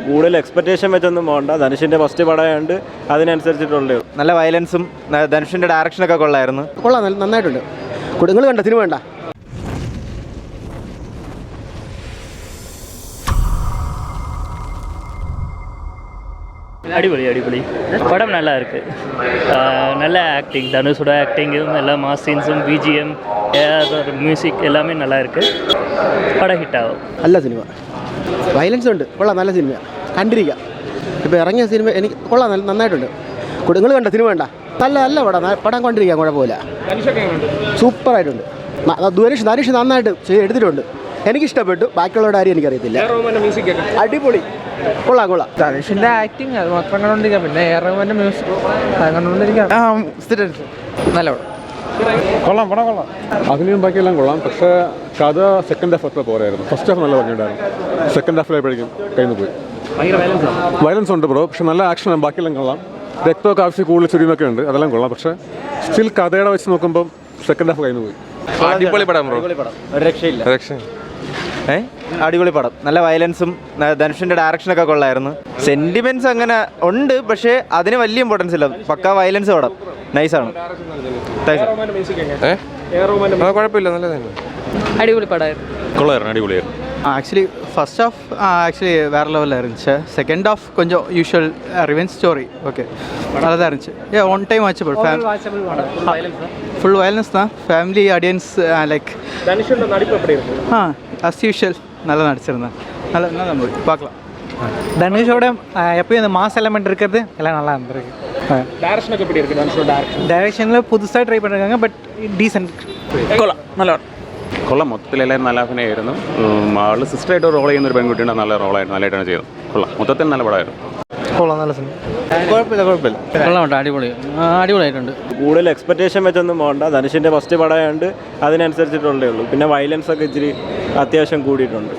കൂടുതൽ എക്സ്പെക്റ്റേഷൻ വെച്ചൊന്നും പോകണ്ട. ധനുഷിൻ്റെ ഫസ്റ്റ് പടമായതുകൊണ്ട് അതിനനുസരിച്ചിട്ടുള്ളേ. നല്ല വയലൻസും ധനുഷിൻ്റെ ഡയറക്ഷനൊക്കെ കൊള്ളായിരുന്നു. കൊള്ളാം, നന്നായിട്ടുണ്ട്. നിങ്ങൾ കണ്ട സിനിമ വേണ്ട? அடிபொலி படம் நல்லா இருக்குது. நல்ல ஆக்டிங், தனுஷோட ஆக்டிங்கும் எல்லா மாஸ் சீன்ஸும் பிஜிஎம் மியூசிக் எல்லாமே நல்லா இருக்குது. படம் ஹிட் ஆகும். നല്ല സിനിമ, വയലൻസ് ഉണ്ട്, കൊള്ളാം, നല്ല സിനിമയാണ്, കണ്ടിരിക്കാം. ഇപ്പോൾ ഇറങ്ങിയ സിനിമ എനിക്ക് കൊള്ളാം, നന്നായിട്ടുണ്ട്. നിങ്ങൾ കണ്ട സിനിമ വേണ്ട? നല്ല പടം കൊണ്ടിരിക്കാം, കുഴപ്പമില്ല, സൂപ്പറായിട്ടുണ്ട്. ധനുഷ് നന്നായിട്ട് എടുത്തിട്ടുണ്ട്, എനിക്കിഷ്ടപ്പെട്ടു. ബാക്കിയുള്ളവരുടെ കാര്യം എനിക്കറിയത്തില്ല. അടിപൊളി, കൊള്ളാം. ധനുഷിൻ്റെ ആക്ടിങ് അത് മാത്രം കണ്ടുകൊണ്ടിരിക്കാം. പിന്നെ റഹ്മാൻ്റെ മ്യൂസിക് അത് കണ്ടുകൊണ്ടിരിക്കാം. നല്ല പടം കൊള്ളാം. അതിനും ബാക്കിയെല്ലാം കൊള്ളാം. പക്ഷേ കഥ സെക്കൻഡ് ഹാഫ് അത്ര പോരായിരുന്നു. ഫസ്റ്റ് ഹാഫ് നല്ല ഭംഗിയുണ്ടായിരുന്നു. സെക്കൻഡ് ഹാഫിലായപ്പോഴേക്കും കയ്യിൽ നിന്ന് പോയി. വയലൻസ് ഉണ്ട് ബ്രോ, പക്ഷെ നല്ല ആക്ഷനാണ്. ബാക്കിയെല്ലാം കൊള്ളാം. രക്തമൊക്കെ ആവശ്യം കൂടുതൽ ചുരിയുമൊക്കെ ഉണ്ട്, അതെല്ലാം കൊള്ളാം. പക്ഷേ സ്റ്റിൽ കഥയുടെ വെച്ച് നോക്കുമ്പോൾ സെക്കൻഡ് ഹാഫ് കയ്യിൽ നിന്ന് പോയി. അടിപൊളി പടം ബ്രോ, ഒരു രക്ഷയില്ല. അടിപൊളി പടം, നല്ല വയലൻസും ധനുഷിൻ്റെ ഡയറക്ഷനൊക്കെ കൊള്ളായിരുന്നു. സെൻറ്റിമെൻറ്റ്സ് അങ്ങനെ ഉണ്ട്, പക്ഷേ അതിന് വലിയ ഇമ്പോർട്ടൻസ് ഇല്ല. പക്കാ വയലൻസ് പടം, നൈസാണ്. കുഴപ്പമില്ല, നല്ലതായിരുന്നു. അടിപൊളി പടമായിരുന്നു. കൊള്ളായിരുന്നു, അടിപൊളിയായിരുന്നു. ஆக்சுவலி ஃபர்ஸ்ட் ஆஃப் ஆக்சுவலி வேறு லெவலில் இருந்துச்சு. செகண்ட் ஆஃப் கொஞ்சம் யூஷுவல் ரிவெஞ்ச் ஸ்டோரி, ஓகே, நல்லா தான் இருந்துச்சு. One time watchable. Full violence தான். Family audience like as usual நல்லா நடிச்சிருந்தேன். நல்லா மூவி பார்க்கலாம். தனுஷோட எப்பயும் இந்த மாஸ் எலமெண்ட் இருக்கிறது எல்லாம் நல்லா இருந்திருக்கு. டைரக்ஷனில் புதுசாக ட்ரை பண்ணிருக்காங்க, பட் டீசென்ட். കൊള്ളാം, മൊത്തത്തിലെല്ലാവരും നല്ല അഭിനയമായിരുന്നു. ആൾ സിസ്റ്ററായിട്ട് റോൾ ചെയ്യുന്ന ഒരു പെൺകുട്ടിയുടെ നല്ല റോളായിരുന്നു, നല്ലതായിട്ടാണ് ചെയ്തത്. കൊള്ളാം, മൊത്തത്തിൽ നല്ല പടമായിരുന്നു. കൊള്ളാം, നല്ല സിനിമ. കുഴപ്പമില്ല. കൊള്ളാം, അടിപൊളിയായിട്ടുണ്ട്. കൂടുതൽ എക്സ്പെക്റ്റേഷൻ വെച്ചൊന്നും പോകണ്ട. ധനുഷിൻ്റെ ഫസ്റ്റ് പടമായതുകൊണ്ട് അതിനനുസരിച്ചിട്ടുള്ളേ ഉള്ളൂ. പിന്നെ വയലൻസ് ഒക്കെ ഇച്ചിരി അത്യാവശ്യം കൂടിയിട്ടുണ്ട്.